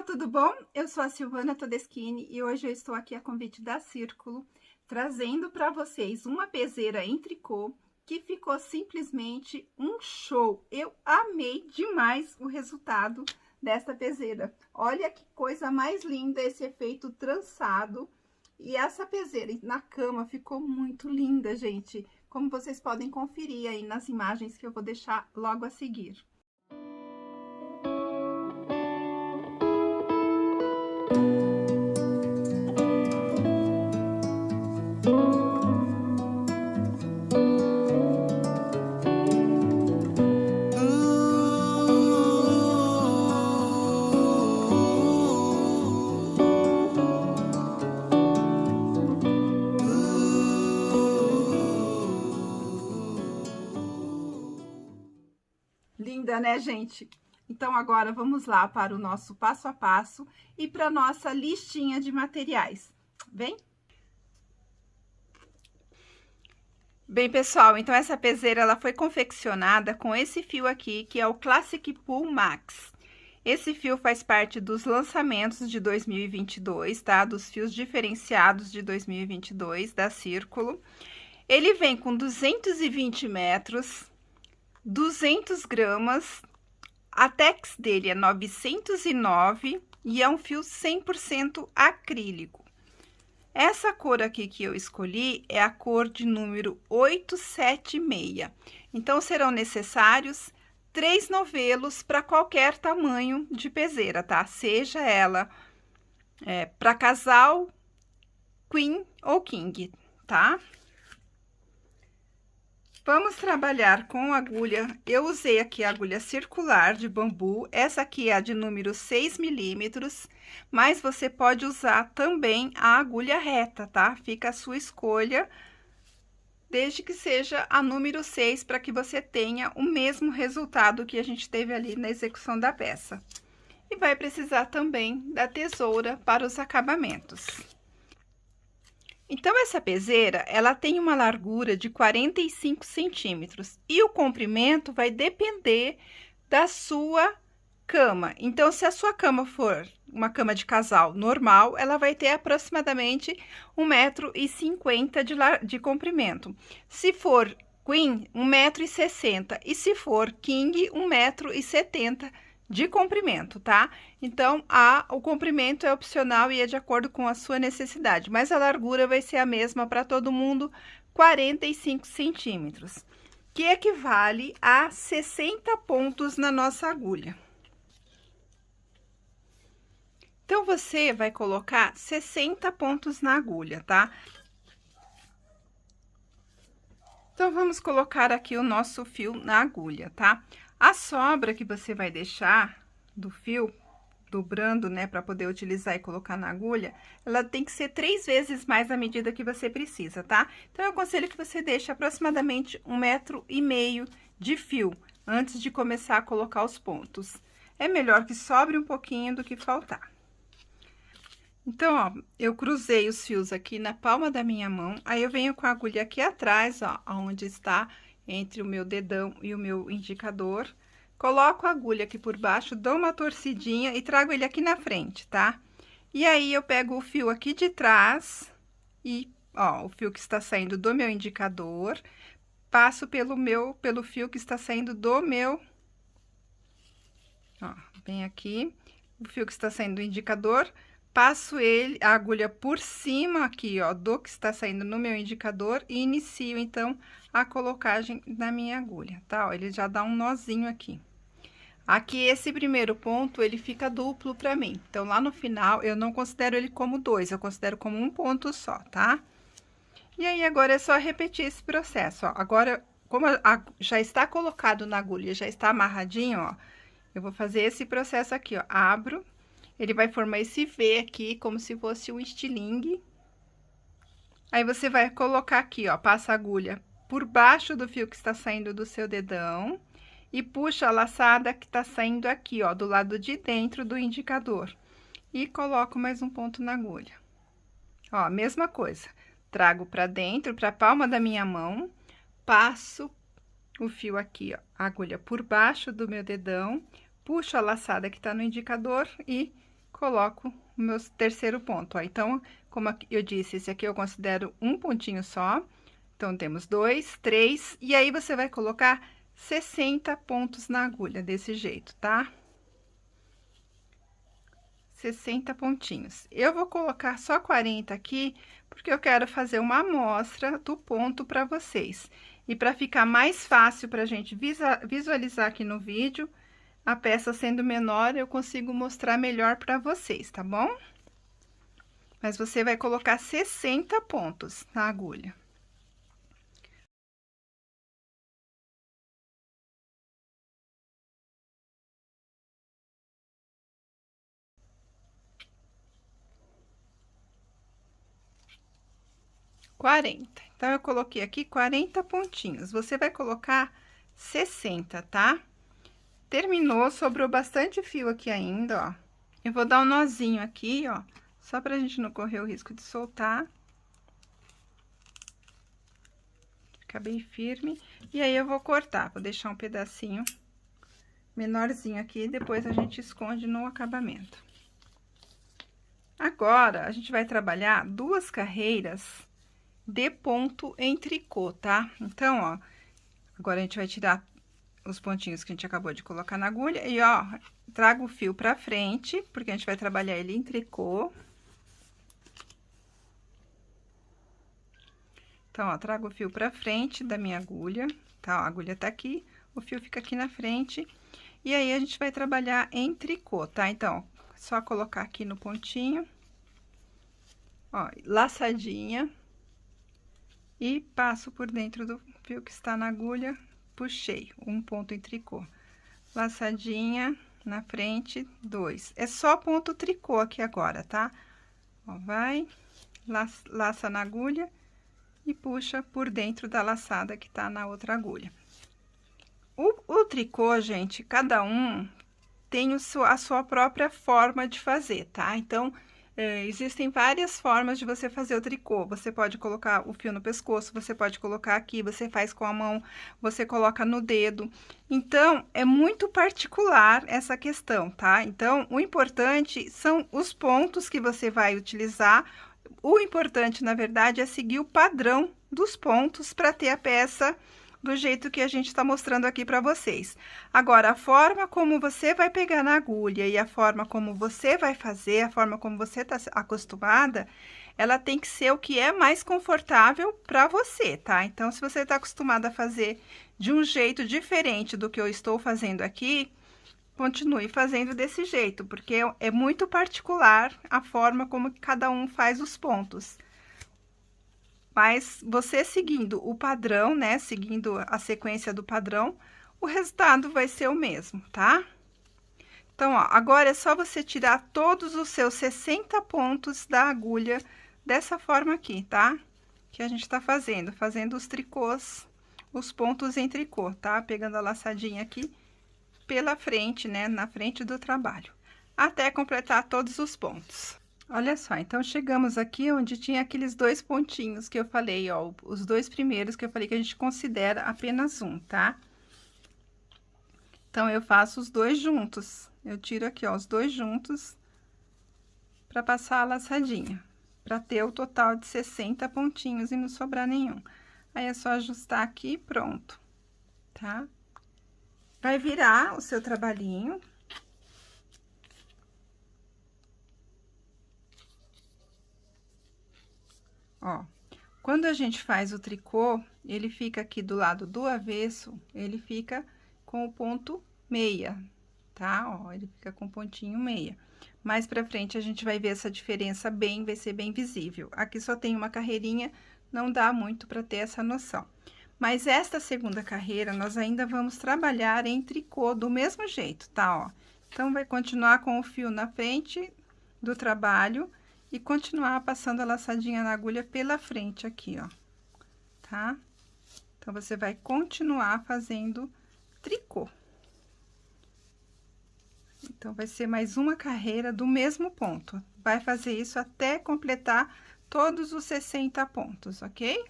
pessoal, tudo bom? Eu sou a Silvana Todeschini e hoje eu estou aqui a convite da Círculo, trazendo para vocês uma peseira em tricô que ficou simplesmente um show. Eu amei demais o resultado desta peseira. Olha que coisa mais linda esse efeito trançado. E essa peseira na cama ficou muito linda, gente, como vocês podem conferir aí nas imagens que eu vou deixar logo a seguir. Linda, né, gente? Então, agora vamos lá para o nosso passo a passo e para a nossa listinha de materiais. Vem? Bem, pessoal, então essa peseira ela foi confeccionada com esse fio aqui, que é o Classic Pull Max. Esse fio faz parte dos lançamentos de 2022, tá? Dos fios diferenciados de 2022 da Círculo. Ele vem com 220 metros, 200 gramas, a tex dele é 909 e é um fio 100% acrílico. Essa cor aqui que eu escolhi é a cor de número 876. Então, serão necessários 3 novelos para qualquer tamanho de peseira, tá? Seja ela para casal, queen ou king, tá? Vamos trabalhar com agulha. Eu usei aqui a agulha circular de bambu. Essa aqui é a de número 6 milímetros, mas você pode usar também a agulha reta, tá? Fica a sua escolha, desde que seja a número 6, para que você tenha o mesmo resultado que a gente teve ali na execução da peça. E vai precisar também da tesoura para os acabamentos. Então, essa peseira, ela tem uma largura de 45 centímetros e o comprimento vai depender da sua cama. Então, se a sua cama for uma cama de casal normal, ela vai ter aproximadamente 1,50 m de comprimento. Se for queen, 1,60 m e se for king, 1,70 m de comprimento, tá? Então, o comprimento é opcional e é de acordo com a sua necessidade, mas a largura vai ser a mesma para todo mundo, 45 centímetros, que equivale a 60 pontos na nossa agulha. Então, você vai colocar 60 pontos na agulha, tá? Então, vamos colocar aqui o nosso fio na agulha, tá? A sobra que você vai deixar do fio, dobrando, né, para poder utilizar e colocar na agulha, ela tem que ser 3 vezes mais a medida que você precisa, tá? Então, eu aconselho que você deixe aproximadamente 1,5 m de fio antes de começar a colocar os pontos. É melhor que sobre um pouquinho do que faltar. Então, ó, eu cruzei os fios aqui na palma da minha mão, aí eu venho com a agulha aqui atrás, ó, onde está entre o meu dedão e o meu indicador, coloco a agulha aqui por baixo, dou uma torcidinha e trago ele aqui na frente, tá? E aí, eu pego o fio aqui de trás e, ó, o fio que está saindo do meu indicador, passo pelo fio que está saindo do meu, ó, bem aqui, o fio que está saindo do indicador, passo a agulha por cima aqui, ó, do que está saindo no meu indicador e inicio, então, a colocagem da minha agulha, tá? Ó, ele já dá um nozinho aqui. Aqui, esse primeiro ponto, ele fica duplo pra mim. Então, lá no final, eu não considero ele como 2, eu considero como um ponto só, tá? E aí, agora é só repetir esse processo, ó. Agora, como já está colocado na agulha, já está amarradinho, ó, eu vou fazer esse processo aqui, ó. Abro. Ele vai formar esse V aqui, como se fosse um estilingue. Aí, você vai colocar aqui, ó, passa a agulha por baixo do fio que está saindo do seu dedão e puxa a laçada que tá saindo aqui, ó, do lado de dentro do indicador. E coloco mais um ponto na agulha. Ó, mesma coisa. Trago pra dentro, pra palma da minha mão, passo o fio aqui, ó, a agulha por baixo do meu dedão, puxo a laçada que tá no indicador e coloco o meu terceiro ponto, ó. Então, como eu disse, esse aqui eu considero um pontinho só. Então, temos 2, 3, e aí você vai colocar 60 pontos na agulha, desse jeito, tá? 60 pontinhos. Eu vou colocar só 40 aqui, porque eu quero fazer uma amostra do ponto para vocês. E para ficar mais fácil para a gente visualizar aqui no vídeo, a peça sendo menor, eu consigo mostrar melhor para vocês, tá bom? Mas você vai colocar 60 pontos na agulha. Então, eu coloquei aqui 40 pontinhos. Você vai colocar 60, tá? Terminou, sobrou bastante fio aqui ainda, ó. Eu vou dar um nozinho aqui, ó, só pra gente não correr o risco de soltar. Fica bem firme. E aí, eu vou cortar, vou deixar um pedacinho menorzinho aqui, depois a gente esconde no acabamento. Agora, a gente vai trabalhar 2 carreiras de ponto em tricô, tá? Então, ó, agora a gente vai tirar os pontinhos que a gente acabou de colocar na agulha e, ó, trago o fio pra frente, porque a gente vai trabalhar ele em tricô. Então, ó, trago o fio pra frente da minha agulha, tá? Ó, a agulha tá aqui, o fio fica aqui na frente. E aí, a gente vai trabalhar em tricô, tá? Então, só colocar aqui no pontinho, ó, laçadinha. E passo por dentro do fio que está na agulha, puxei um ponto em tricô. Laçadinha na frente, 2. É só ponto tricô aqui agora, tá? Ó, vai, laça na agulha e puxa por dentro da laçada que tá na outra agulha. O tricô, gente, cada um tem a sua própria forma de fazer, tá? Então, existem várias formas de você fazer o tricô. Você pode colocar o fio no pescoço, você pode colocar aqui, você faz com a mão, você coloca no dedo. Então, é muito particular essa questão, tá? Então, o importante são os pontos que você vai utilizar. O importante, na verdade, é seguir o padrão dos pontos para ter a peça do jeito que a gente está mostrando aqui para vocês. Agora, a forma como você vai pegar na agulha e a forma como você vai fazer, a forma como você está acostumada, ela tem que ser o que é mais confortável para você, tá? Então, se você está acostumada a fazer de um jeito diferente do que eu estou fazendo aqui, continue fazendo desse jeito, porque é muito particular a forma como cada um faz os pontos. Mas você seguindo o padrão, né, seguindo a sequência do padrão, o resultado vai ser o mesmo, tá? Então, ó, agora é só você tirar todos os seus 60 pontos da agulha dessa forma aqui, tá? Que a gente tá fazendo os tricôs, os pontos em tricô, tá? Pegando a laçadinha aqui pela frente, né, na frente do trabalho, até completar todos os pontos. Olha só, então, chegamos aqui onde tinha aqueles 2 pontinhos que eu falei, ó, os 2 primeiros que eu falei que a gente considera apenas um, tá? Então, eu faço os 2 juntos, eu tiro aqui, ó, os 2 juntos, pra passar a laçadinha, pra ter o total de 60 pontinhos e não sobrar nenhum. Aí, é só ajustar aqui e pronto, tá? Vai virar o seu trabalhinho. Ó, quando a gente faz o tricô, ele fica aqui do lado do avesso, ele fica com o ponto meia, tá? Ó, ele fica com pontinho meia. Mais pra frente, a gente vai ver essa diferença vai ser bem visível. Aqui só tem uma carreirinha, não dá muito pra ter essa noção. Mas esta segunda carreira, nós ainda vamos trabalhar em tricô do mesmo jeito, tá? Ó, então, vai continuar com o fio na frente do trabalho e continuar passando a laçadinha na agulha pela frente aqui, ó, tá? Então, você vai continuar fazendo tricô. Então, vai ser mais uma carreira do mesmo ponto. Vai fazer isso até completar todos os 60 pontos, ok?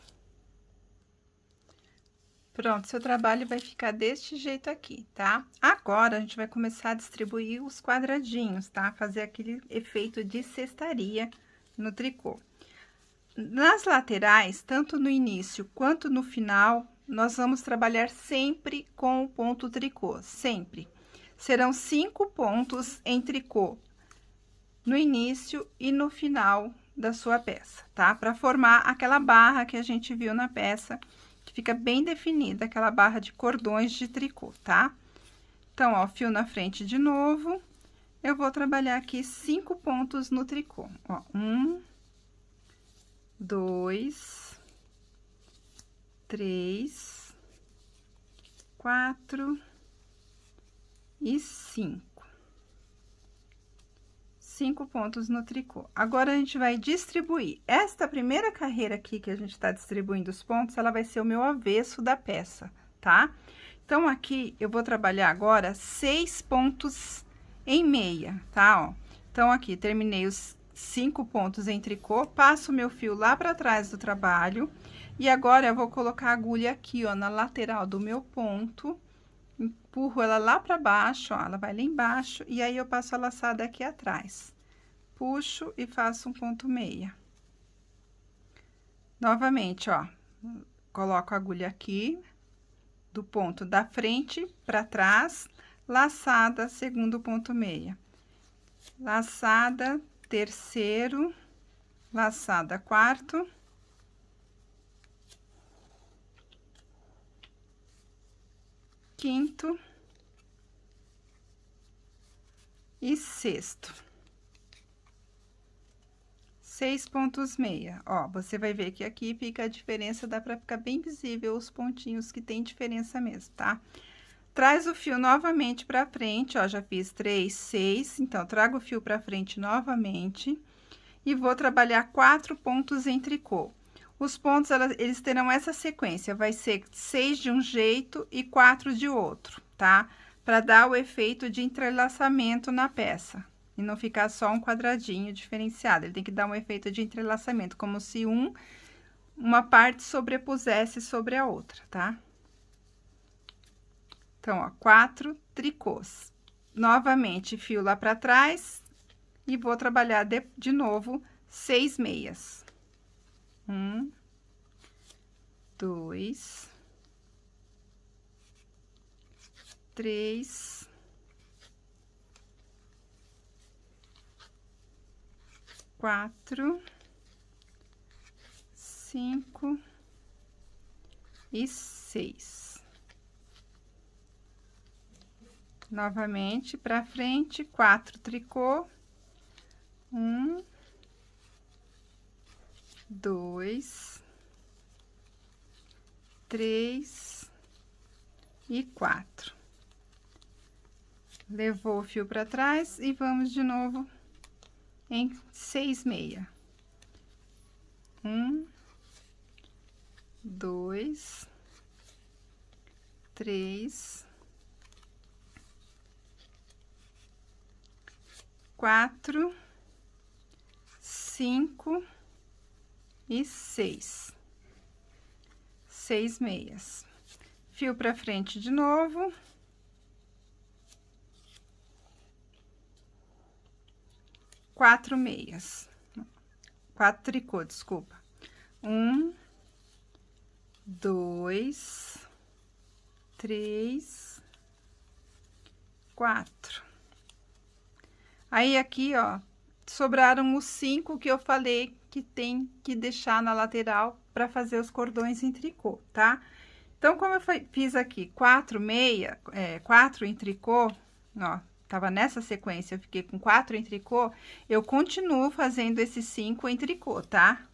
Pronto, seu trabalho vai ficar deste jeito aqui, tá? Agora, a gente vai começar a distribuir os quadradinhos, tá? Fazer aquele efeito de cestaria no tricô. Nas laterais, tanto no início quanto no final, nós vamos trabalhar sempre com o ponto tricô, sempre. Serão 5 pontos em tricô no início e no final da sua peça, tá? Para formar aquela barra que a gente viu na peça, que fica bem definida, aquela barra de cordões de tricô, tá? Então, ó, fio na frente de novo, eu vou trabalhar aqui 5 pontos no tricô, ó, 1, 2, 3, 4 e 5. 5 pontos no tricô. Agora, a gente vai distribuir. Esta primeira carreira aqui que a gente tá distribuindo os pontos, ela vai ser o meu avesso da peça, tá? Então, aqui, eu vou trabalhar agora 6 pontos em meia, tá? Ó. Então, aqui, terminei os 5 pontos em tricô, passo o meu fio lá pra trás do trabalho, e agora eu vou colocar a agulha aqui, ó, na lateral do meu ponto, empurro ela lá pra baixo, ó, ela vai lá embaixo, e aí eu passo a laçada aqui atrás. Puxo e faço um ponto meia. Novamente, ó, coloco a agulha aqui, do ponto da frente pra trás, laçada, segundo ponto meia. Laçada, terceiro, laçada, quarto. Quinto e sexto. 6 pontos meia. Ó, você vai ver que aqui fica a diferença, dá pra ficar bem visível os pontinhos que tem diferença mesmo, tá? Traz o fio novamente pra frente, ó, já fiz 3, 6, então, trago o fio pra frente novamente e vou trabalhar 4 pontos em tricô. Os pontos, eles terão essa sequência, vai ser 6 de um jeito e 4 de outro, tá? Para dar o efeito de entrelaçamento na peça, e não ficar só um quadradinho diferenciado, ele tem que dar um efeito de entrelaçamento, como se uma parte sobrepusesse sobre a outra, tá? Então, ó, 4 tricôs. Novamente, fio lá para trás, e vou trabalhar de novo 6 meias. 1, 2, 3, 4, 5 e 6. Novamente, para frente, 4 tricô. 1, 2, 3 e 4. Levou o fio para trás e vamos de novo em 6 meia. 1, 2, 3, 4, 5 e 6. 6 meias. Fio pra frente de novo. Quatro meias. 4 tricô, desculpa. 1, 2, 3, 4. Aí, aqui, ó, sobraram os 5 que eu falei que tem que deixar na lateral para fazer os cordões em tricô, tá? Então, como eu fiz aqui 4 meia, 4 em tricô, ó, tava nessa sequência, eu fiquei com 4 em tricô, eu continuo fazendo esses 5 em tricô, tá?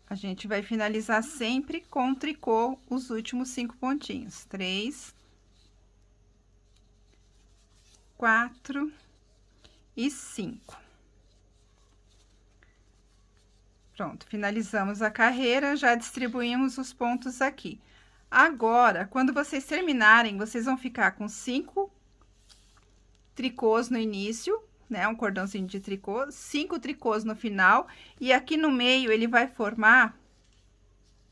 A gente vai finalizar sempre com tricô os últimos 5 pontinhos. 3, 4 e 5. Pronto, finalizamos a carreira, já distribuímos os pontos aqui. Agora, quando vocês terminarem, vocês vão ficar com 5 tricôs no início, né? Um cordãozinho de tricô, 5 tricôs no final, e aqui no meio ele vai formar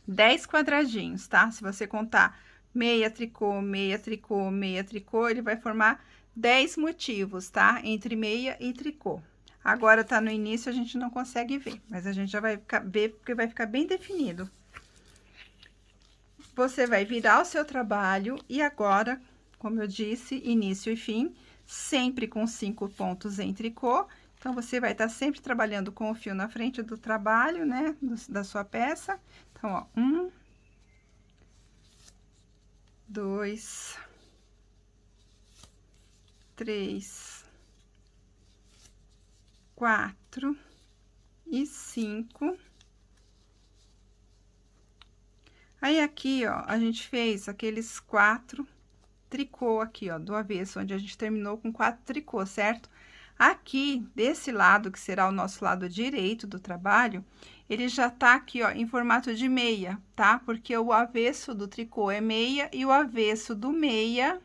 10 quadradinhos, tá? Se você contar meia tricô, meia tricô, meia tricô, ele vai formar 10 motivos, tá? Entre meia e tricô. Agora tá no início, a gente não consegue ver, mas a gente já vai ver porque vai ficar bem definido. Você vai virar o seu trabalho e agora, como eu disse, início e fim, sempre com 5 pontos em tricô. Então, você vai estar sempre trabalhando com o fio na frente do trabalho, né, da sua peça. Então, ó, 1, 2, 3, 4 e 5. Aí, aqui, ó, a gente fez aqueles 4 tricô aqui, ó, do avesso, onde a gente terminou com 4 tricô, certo? Aqui, desse lado, que será o nosso lado direito do trabalho, ele já tá aqui, ó, em formato de meia, tá? Porque o avesso do tricô é meia e o avesso do meia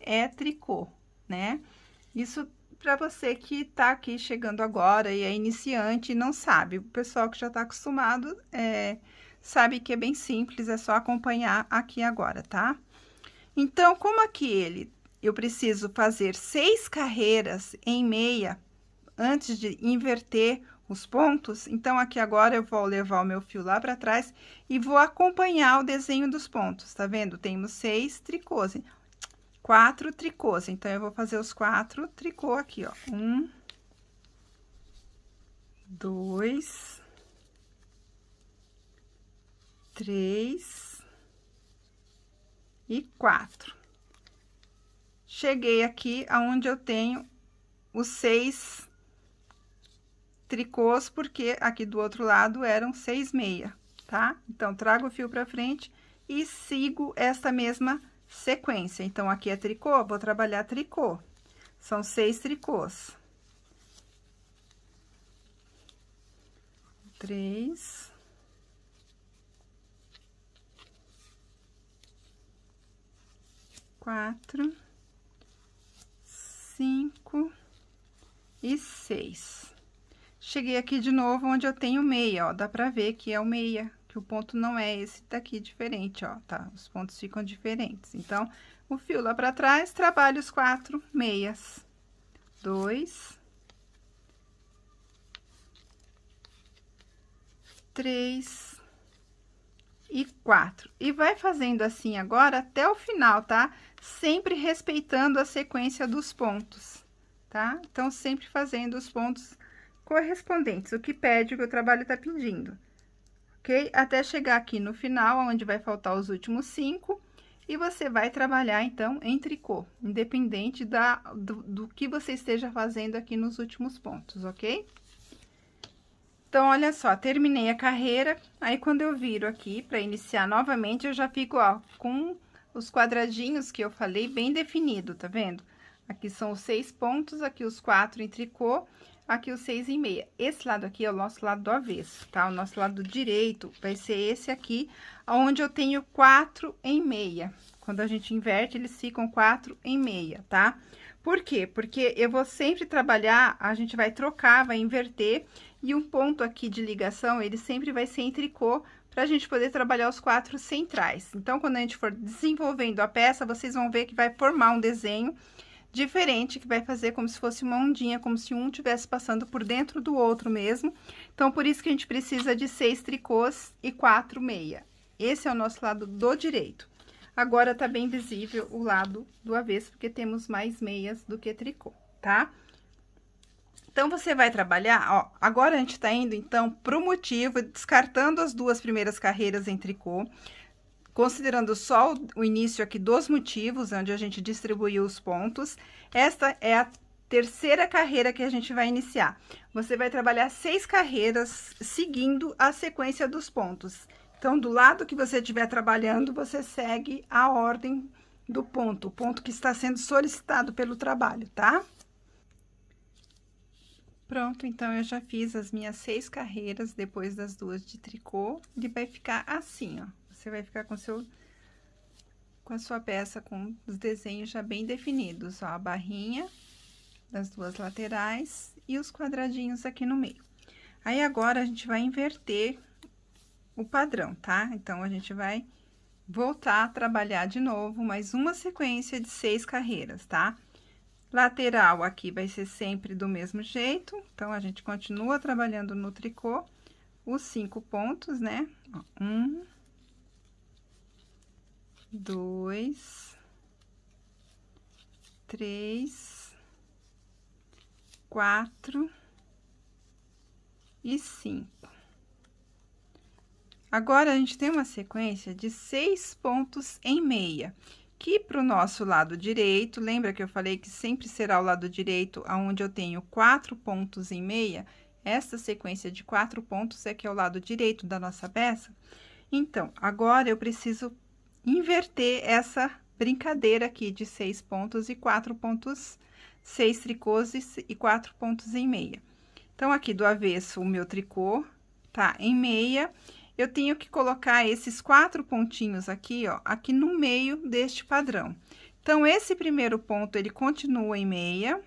é tricô, né? Isso para você que tá aqui chegando agora e é iniciante e não sabe. O pessoal que já tá acostumado, sabe que é bem simples, é só acompanhar aqui agora, tá? Então, como aqui eu preciso fazer 6 carreiras em meia antes de inverter os pontos, então aqui agora eu vou levar o meu fio lá para trás e vou acompanhar o desenho dos pontos, tá vendo? Temos 6 tricôs, 4 tricôs, então eu vou fazer os 4 tricô aqui, ó. 1, 2, 3 e 4. Cheguei aqui aonde eu tenho os 6 tricôs, porque aqui do outro lado eram 6 meia, tá? Então, trago o fio pra frente e sigo esta mesma sequência. Então, aqui é tricô, vou trabalhar tricô. São 6 tricôs. 3. 4. 5 e 6. Cheguei aqui de novo onde eu tenho meia, ó, dá pra ver que é o meia, que o ponto não é esse daqui diferente, ó, tá? Os pontos ficam diferentes. Então, o fio lá pra trás, trabalho os 4 meias. 2, 3 e 4. E vai fazendo assim agora até o final, tá? Sempre respeitando a sequência dos pontos, tá? Então, sempre fazendo os pontos correspondentes, o que pede, o que o trabalho tá pedindo, ok? Até chegar aqui no final, onde vai faltar os últimos 5, e você vai trabalhar, então, em tricô, independente do que você esteja fazendo aqui nos últimos pontos, ok? Então, olha só, terminei a carreira, aí quando eu viro aqui para iniciar novamente, eu já fico, ó, com os quadradinhos que eu falei bem definido, tá vendo? Aqui são os 6 pontos, aqui os 4 em tricô, aqui os 6 em meia. Esse lado aqui é o nosso lado do avesso, tá? O nosso lado direito vai ser esse aqui, onde eu tenho 4 em meia. Quando a gente inverte, eles ficam 4 em meia, tá? Por quê? Porque eu vou sempre trabalhar, a gente vai trocar, vai inverter, e um ponto aqui de ligação, ele sempre vai ser em tricô, pra gente poder trabalhar os 4 centrais. Então, quando a gente for desenvolvendo a peça, vocês vão ver que vai formar um desenho diferente, que vai fazer como se fosse uma ondinha, como se um estivesse passando por dentro do outro mesmo. Então, por isso que a gente precisa de 6 tricôs e 4 meia. Esse é o nosso lado do direito. Agora, tá bem visível o lado do avesso, porque temos mais meias do que tricô, tá? Então, você vai trabalhar, ó, agora a gente tá indo, então, pro motivo, descartando as 2 primeiras carreiras em tricô, considerando só o início aqui dos motivos, onde a gente distribuiu os pontos. Esta é a terceira carreira que a gente vai iniciar. Você vai trabalhar 6 carreiras seguindo a sequência dos pontos. Então, do lado que você estiver trabalhando, você segue a ordem do ponto, o ponto que está sendo solicitado pelo trabalho, tá? Pronto, então, eu já fiz as minhas 6 carreiras depois das 2 de tricô, e vai ficar assim, ó. Você vai ficar com a sua peça com os desenhos já bem definidos, ó, a barrinha das 2 laterais e os quadradinhos aqui no meio. Aí, agora, a gente vai inverter o padrão, tá? Então, a gente vai voltar a trabalhar de novo mais uma sequência de 6 carreiras, tá? Lateral aqui vai ser sempre do mesmo jeito, então, a gente continua trabalhando no tricô os 5 pontos, né? Ó, 1, 2, 3, 4 e 5. Agora, a gente tem uma sequência de 6 pontos em meia, que para o nosso lado direito, lembra que eu falei que sempre será o lado direito aonde eu tenho 4 pontos em meia? Esta sequência de 4 pontos é que é o lado direito da nossa peça. Então, agora eu preciso inverter essa brincadeira aqui de 6 pontos e 4 pontos, 6 tricôs e 4 pontos em meia. Então, aqui do avesso, o meu tricô tá em meia, eu tenho que colocar esses 4 pontinhos aqui, ó, aqui no meio deste padrão. Então, esse primeiro ponto, ele continua em meia,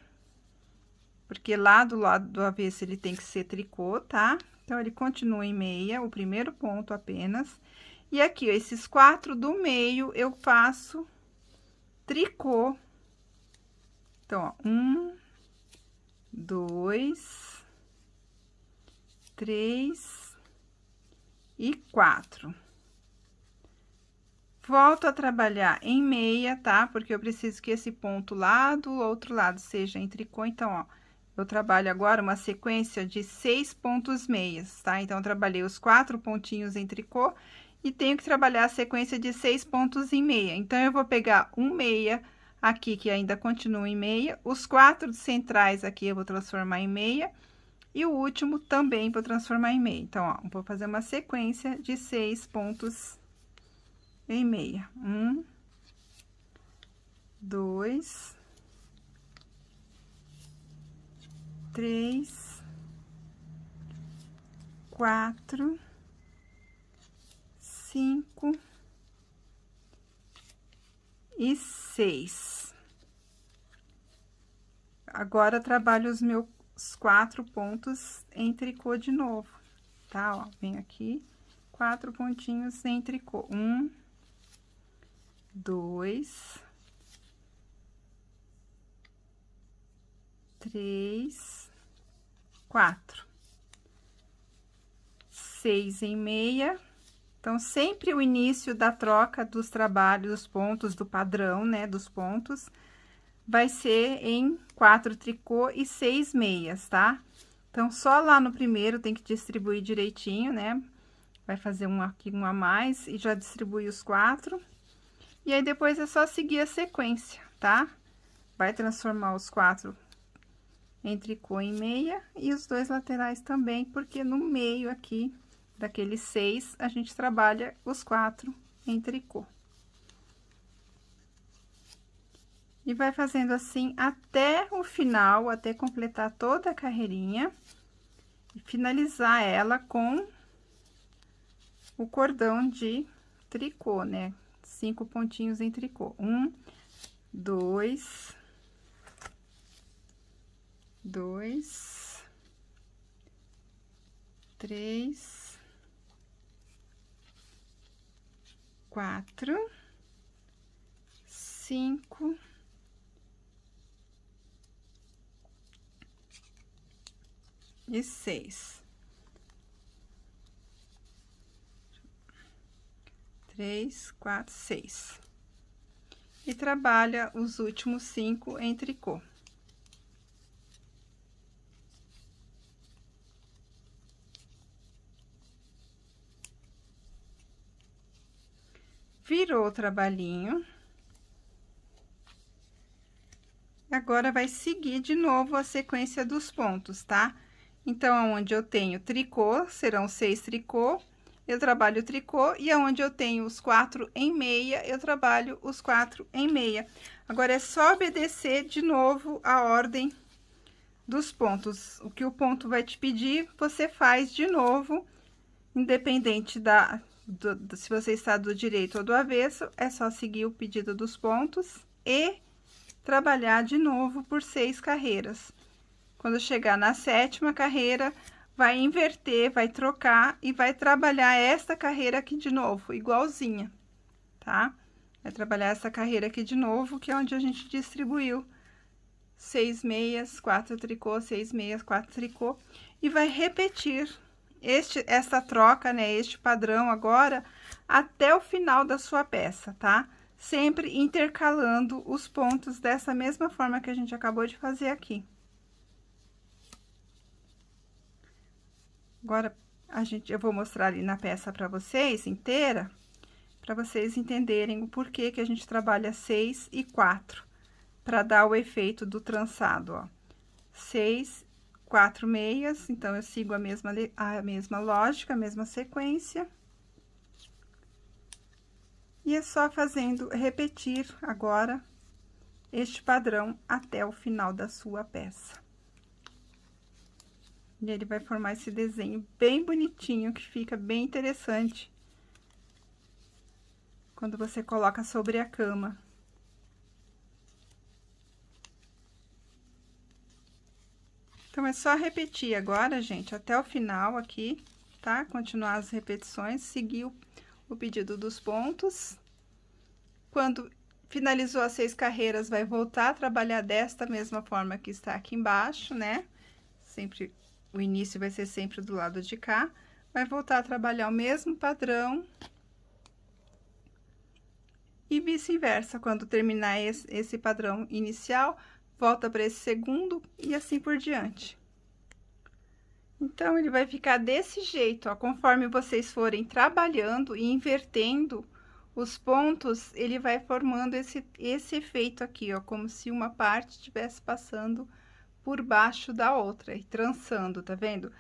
porque lá do lado do avesso ele tem que ser tricô, tá? Então, ele continua em meia, o primeiro ponto apenas. E aqui, ó, esses 4 do meio, eu faço tricô. Então, ó, 1, 2, 3 e 4. Volto a trabalhar em meia, tá? Porque eu preciso que esse ponto lá do outro lado seja em tricô. Então, ó, eu trabalho agora uma sequência de 6 pontos meias, tá? Então, eu trabalhei os 4 pontinhos em tricô e tenho que trabalhar a sequência de 6 pontos em meia. Então, eu vou pegar um meia aqui, que ainda continua em meia, os 4 centrais aqui eu vou transformar em meia, e o último também vou transformar em meia. Então, ó, vou fazer uma sequência de 6 pontos em meia. 1, 2, 3, 4, 5 e 6. Agora, trabalho os meus 4 pontos em tricô de novo, tá? Ó, venho aqui, 4 pontinhos em tricô. 1, 2, 3, 4. 6 em meia. Então, sempre o início da troca dos trabalhos, dos pontos, do padrão, né, dos pontos, vai ser em 4 tricô e 6 meias, tá? Então, só lá no primeiro tem que distribuir direitinho, né? Vai fazer um aqui, um a mais, e já distribui os 4. E aí, depois é só seguir a sequência, tá? Vai transformar os 4 em tricô em meia e os 2 laterais também, porque no meio aqui daqueles 6, a gente trabalha os 4 em tricô. E vai fazendo assim até o final, até completar toda a carreirinha. E finalizar ela com o cordão de tricô, né? 5 pontinhos em tricô. 1, 2, 3, 4, 5 e 6. 3, 4, 6. E trabalha os últimos 5 em tricô. Virou o trabalhinho. Agora, vai seguir de novo a sequência dos pontos, tá? Então, aonde eu tenho tricô, serão 6 tricô, eu trabalho tricô, e aonde eu tenho os 4 em meia, eu trabalho os 4 em meia. Agora, é só obedecer de novo a ordem dos pontos. O que o ponto vai te pedir, você faz de novo, independente se você está do direito ou do avesso, é só seguir o pedido dos pontos e trabalhar de novo por 6 carreiras. Quando chegar na 7ª carreira, vai inverter, vai trocar e vai trabalhar esta carreira aqui de novo, igualzinha, tá? Vai trabalhar essa carreira aqui de novo, que é onde a gente distribuiu 6 meias, 4 tricô, 6 meias, 4 tricô, e vai repetir essa troca, né, este padrão agora, até o final da sua peça, tá? Sempre intercalando os pontos dessa mesma forma que a gente acabou de fazer aqui. Agora, eu vou mostrar ali na peça para vocês, inteira, para vocês entenderem o porquê que a gente trabalha 6 e 4, para dar o efeito do trançado, ó. 6, 4 meias, então, eu sigo a mesma lógica, a mesma sequência. E é só repetir agora este padrão até o final da sua peça. E ele vai formar esse desenho bem bonitinho, que fica bem interessante quando você coloca sobre a cama. Então, é só repetir agora, gente, até o final aqui, tá? Continuar as repetições, seguir o pedido dos pontos. Quando finalizou as 6 carreiras, vai voltar a trabalhar desta mesma forma que está aqui embaixo, né? Sempre, o início vai ser sempre do lado de cá. Vai voltar a trabalhar o mesmo padrão. E vice-versa, quando terminar esse padrão inicial, volta para esse segundo e assim por diante. Então, ele vai ficar desse jeito, ó, conforme vocês forem trabalhando e invertendo os pontos, ele vai formando esse efeito aqui, ó, como se uma parte estivesse passando por baixo da outra e trançando, tá vendo?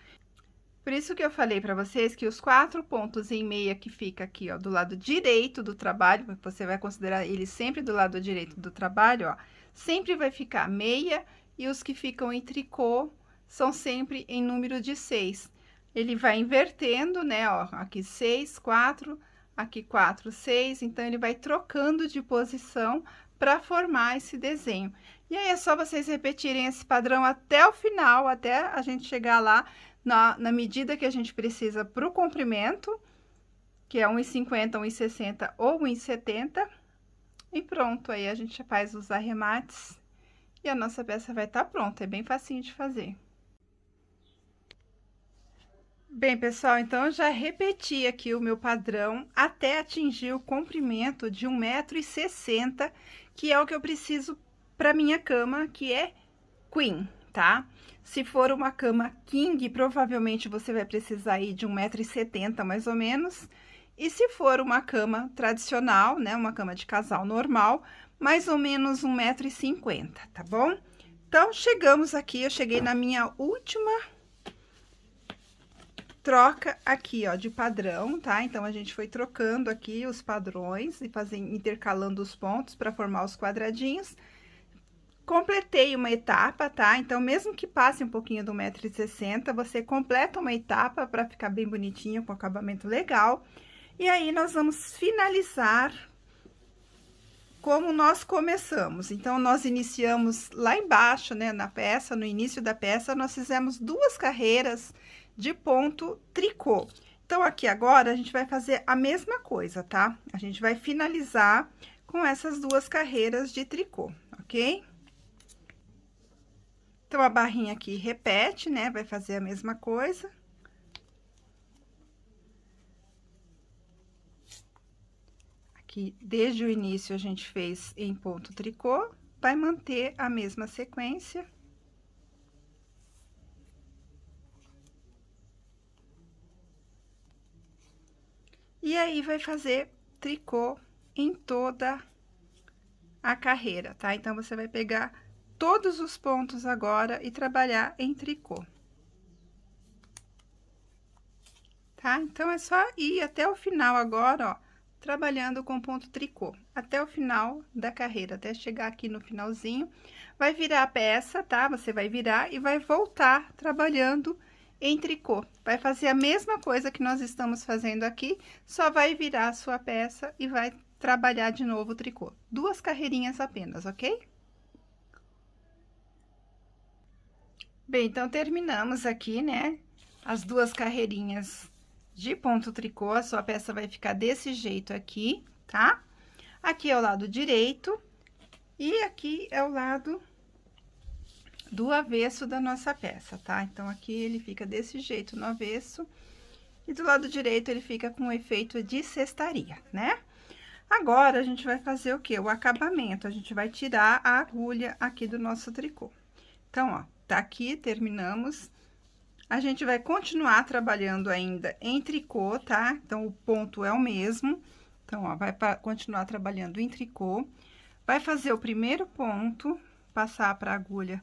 Por isso que eu falei para vocês que os 4 pontos em meia que fica aqui, ó, do lado direito do trabalho, você vai considerar ele sempre do lado direito do trabalho, ó, sempre vai ficar meia, e os que ficam em tricô são sempre em número de 6. Ele vai invertendo, né, ó, aqui 6, 4, aqui 4, 6, então ele vai trocando de posição para formar esse desenho. E aí, é só vocês repetirem esse padrão até o final, até a gente chegar lá na medida que a gente precisa para o comprimento, que é 1,50, 1,60 ou 1,70. E pronto, aí a gente faz os arremates e a nossa peça vai estar pronta, é bem facinho de fazer. Bem, pessoal, então eu já repeti aqui o meu padrão até atingir o comprimento de 1,60 m, que é o que eu preciso para minha cama, que é queen, tá? Se for uma cama king, provavelmente você vai precisar aí de 1,70 m mais ou menos. E se for uma cama tradicional, né, uma cama de casal normal, mais ou menos 1,50 m, tá bom? Então, chegamos aqui, eu cheguei na minha última troca aqui, ó, de padrão, tá? Então, a gente foi trocando aqui os padrões e intercalando os pontos para formar os quadradinhos. Completei uma etapa, tá? Então, mesmo que passe um pouquinho do 1,60 m, você completa uma etapa para ficar bem bonitinho, com acabamento legal. E aí, nós vamos finalizar como nós começamos. Então, nós iniciamos lá embaixo, né, na peça, no início da peça, nós fizemos 2 carreiras de ponto tricô. Então, aqui agora, a gente vai fazer a mesma coisa, tá? A gente vai finalizar com essas 2 carreiras de tricô, ok? Então, a barrinha aqui repete, né? Vai fazer a mesma coisa. Aqui, desde o início, a gente fez em ponto tricô, vai manter a mesma sequência. E aí, vai fazer tricô em toda a carreira, tá? Então, você vai pegar todos os pontos agora e trabalhar em tricô. Tá? Então, é só ir até o final agora, ó, trabalhando com ponto tricô, até o final da carreira, até chegar aqui no finalzinho. Vai virar a peça, tá? Você vai virar e vai voltar trabalhando em tricô. Vai fazer a mesma coisa que nós estamos fazendo aqui, só vai virar a sua peça e vai trabalhar de novo o tricô. 2 carreirinhas apenas, ok? Bem, então, terminamos aqui, né, as duas carreirinhas de ponto tricô, a sua peça vai ficar desse jeito aqui, tá? Aqui é o lado direito e aqui é o lado do avesso da nossa peça, tá? Então, aqui ele fica desse jeito no avesso e do lado direito ele fica com o efeito de cestaria, né? Agora, a gente vai fazer o quê? O acabamento, a gente vai tirar a agulha aqui do nosso tricô. Então, ó, tá aqui, terminamos. A gente vai continuar trabalhando ainda em tricô, tá? Então, o ponto é o mesmo. Então, ó, vai continuar trabalhando em tricô. Vai fazer o primeiro ponto, passar para a agulha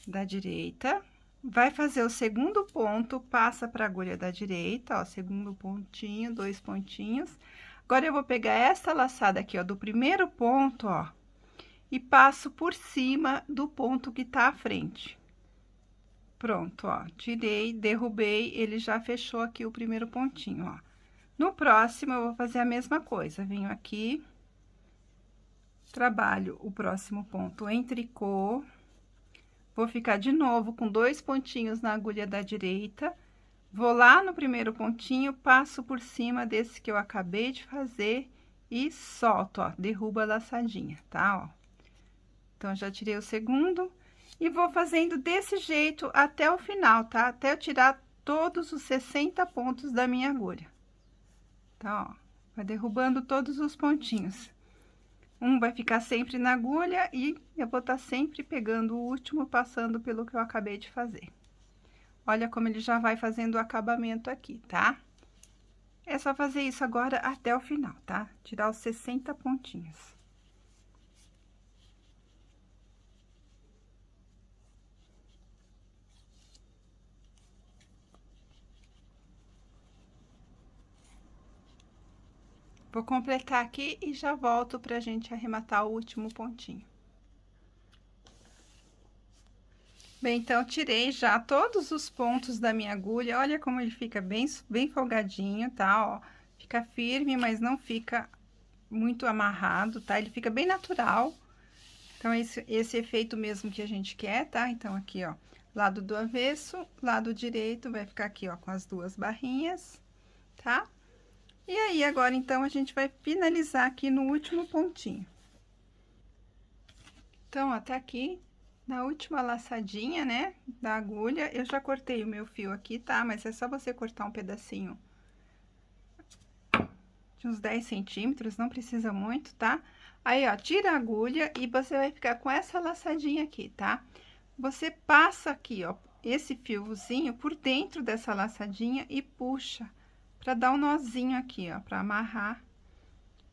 da direita. Vai fazer o segundo ponto, passa para a agulha da direita, ó, segundo pontinho, 2 pontinhos. Agora, eu vou pegar essa laçada aqui, ó, do primeiro ponto, ó, e passo por cima do ponto que tá à frente. Pronto, ó, tirei, derrubei, ele já fechou aqui o primeiro pontinho, ó. No próximo, eu vou fazer a mesma coisa, venho aqui, trabalho o próximo ponto em tricô, vou ficar de novo com 2 pontinhos na agulha da direita, vou lá no primeiro pontinho, passo por cima desse que eu acabei de fazer e solto, ó, derrubo a laçadinha, tá, ó. Então, já tirei o segundo. E vou fazendo desse jeito até o final, tá? Até eu tirar todos os 60 pontos da minha agulha. Tá, ó. Vai derrubando todos os pontinhos. Um vai ficar sempre na agulha e eu vou estar sempre pegando o último, passando pelo que eu acabei de fazer. Olha como ele já vai fazendo o acabamento aqui, tá? É só fazer isso agora até o final, tá? Tirar os 60 pontinhos. Vou completar aqui e já volto pra gente arrematar o último pontinho. Bem, então, tirei já todos os pontos da minha agulha. Olha como ele fica bem folgadinho, tá? Ó, fica firme, mas não fica muito amarrado, tá? Ele fica bem natural. Então, esse efeito mesmo que a gente quer, tá? Então, aqui, ó, lado do avesso, lado direito vai ficar aqui, ó, com as duas barrinhas, tá? E aí, agora, então, a gente vai finalizar aqui no último pontinho. Então, ó, tá aqui, na última laçadinha, né, da agulha, eu já cortei o meu fio aqui, tá? Mas é só você cortar um pedacinho de uns 10 centímetros, não precisa muito, tá? Aí, ó, tira a agulha e você vai ficar com essa laçadinha aqui, tá? Você passa aqui, ó, esse fiozinho por dentro dessa laçadinha e puxa pra dar um nozinho aqui, ó, pra amarrar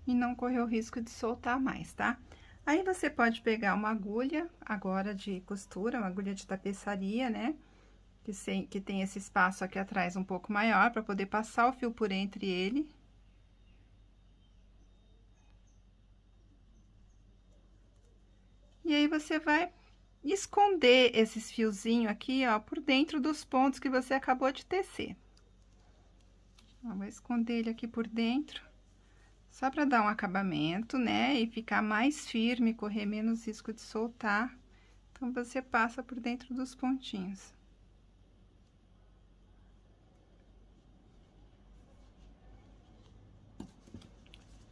e não correr o risco de soltar mais, tá? Aí, você pode pegar uma agulha agora de costura, uma agulha de tapeçaria, né? Que tem esse espaço aqui atrás um pouco maior, pra poder passar o fio por entre ele. E aí, você vai esconder esses fiozinhos aqui, ó, por dentro dos pontos que você acabou de tecer. Ó, vou esconder ele aqui por dentro, só para dar um acabamento, né? E ficar mais firme, correr menos risco de soltar. Então, você passa por dentro dos pontinhos.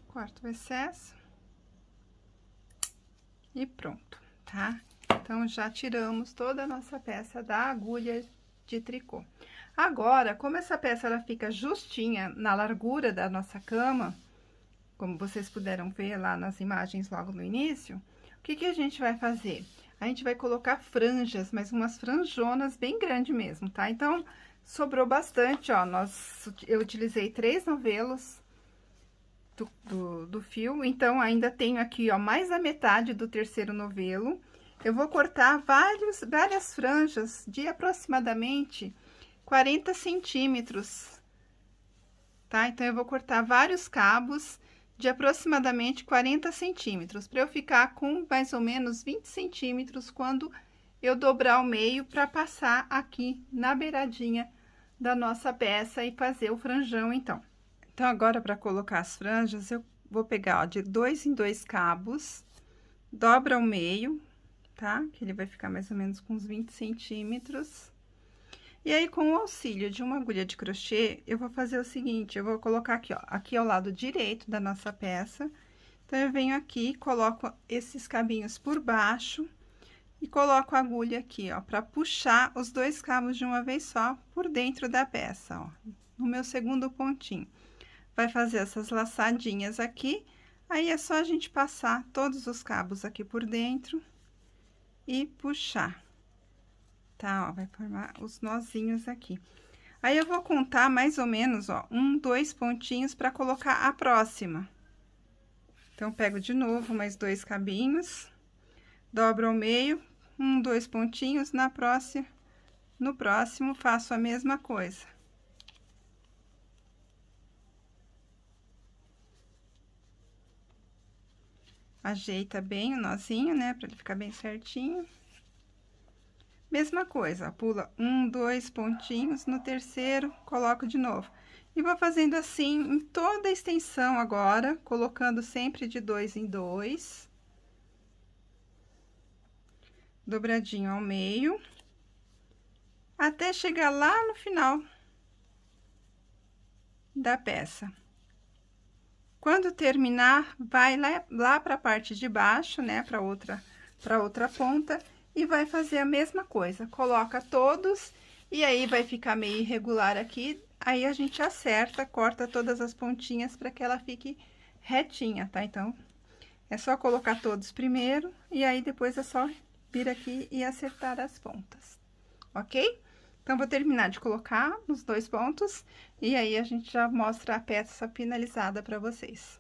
Corto o excesso. E pronto, tá? Então, já tiramos toda a nossa peça da agulha de tricô. Agora, como essa peça ela fica justinha na largura da nossa cama, como vocês puderam ver lá nas imagens logo no início, o que a gente vai fazer? A gente vai colocar franjas, mas umas franjonas bem grandes mesmo, tá? Então, sobrou bastante, ó, eu utilizei 3 novelos do fio, então, ainda tenho aqui, ó, mais da metade do terceiro novelo. Eu vou cortar várias franjas de aproximadamente 40 centímetros, tá? Então, eu vou cortar vários cabos de aproximadamente 40 centímetros, para eu ficar com mais ou menos 20 centímetros quando eu dobrar o meio para passar aqui na beiradinha da nossa peça e fazer o franjão, então. Então, agora, para colocar as franjas, eu vou pegar, ó, de 2 em 2 cabos, dobra ao meio, tá? Que ele vai ficar mais ou menos com uns 20 centímetros. E aí, com o auxílio de uma agulha de crochê, eu vou fazer o seguinte, eu vou colocar aqui, ó, aqui ao lado direito da nossa peça. Então, eu venho aqui, coloco esses cabinhos por baixo e coloco a agulha aqui, ó, para puxar os 2 cabos de uma vez só por dentro da peça, ó, no meu segundo pontinho. Vai fazer essas laçadinhas aqui, aí é só a gente passar todos os cabos aqui por dentro e puxar. Tá, ó, vai formar os nozinhos aqui. Aí, eu vou contar mais ou menos, ó, 1, 2 pontinhos para colocar a próxima. Então, pego de novo mais 2 cabinhos, dobro ao meio, 1, 2 pontinhos, no próximo faço a mesma coisa. Ajeita bem o nozinho, né, para ele ficar bem certinho. Mesma coisa, pula 1, 2 pontinhos, no terceiro, coloco de novo. E vou fazendo assim em toda a extensão agora, colocando sempre de 2 em 2. Dobradinho ao meio, até chegar lá no final da peça. Quando terminar, vai lá para a parte de baixo, né, para outra ponta, e vai fazer a mesma coisa. Coloca todos, e aí vai ficar meio irregular aqui, aí a gente acerta, corta todas as pontinhas para que ela fique retinha, tá? Então, é só colocar todos primeiro, e aí depois é só vir aqui e acertar as pontas, ok? Então, vou terminar de colocar nos 2 pontos, e aí a gente já mostra a peça finalizada para vocês.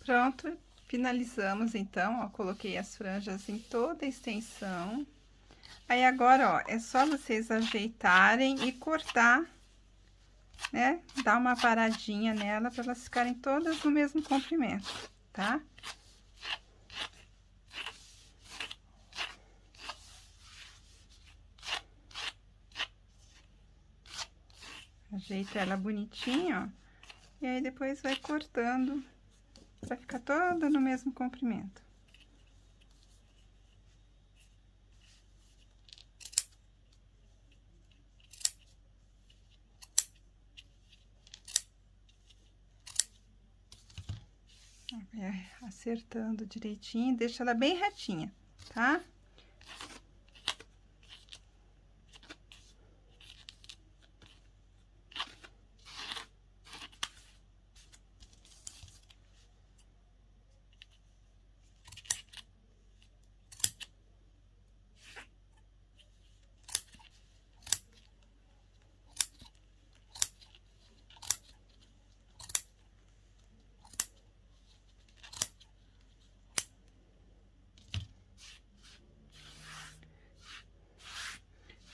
Pronto, finalizamos então, ó, coloquei as franjas em toda a extensão. Aí, agora, ó, é só vocês ajeitarem e cortar, né? Dar uma paradinha nela para elas ficarem todas no mesmo comprimento, tá? Ajeita ela bonitinho, ó, e aí depois vai cortando para ficar toda no mesmo comprimento. Vai acertando direitinho, deixa ela bem retinha, tá?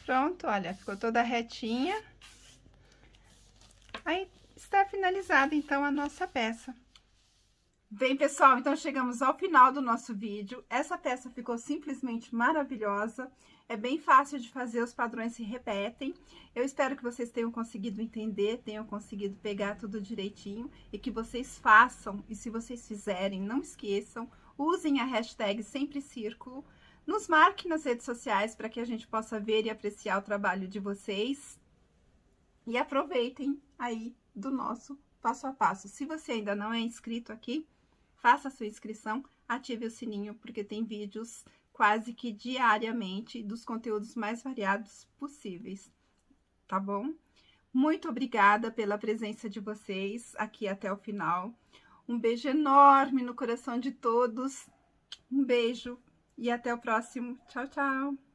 Pronto, olha, ficou toda retinha. Aí, está finalizada, então, a nossa peça. Bem, pessoal, então chegamos ao final do nosso vídeo. Essa peça ficou simplesmente maravilhosa. É bem fácil de fazer, os padrões se repetem. Eu espero que vocês tenham conseguido entender, tenham conseguido pegar tudo direitinho e que vocês façam. E se vocês fizerem, não esqueçam, usem a hashtag Sempre Círculo. Nos marque nas redes sociais para que a gente possa ver e apreciar o trabalho de vocês. E aproveitem aí do nosso passo a passo. Se você ainda não é inscrito aqui, faça a sua inscrição, ative o sininho, porque tem vídeos quase que diariamente dos conteúdos mais variados possíveis, tá bom? Muito obrigada pela presença de vocês aqui até o final. Um beijo enorme no coração de todos. Um beijo e até o próximo. Tchau, tchau!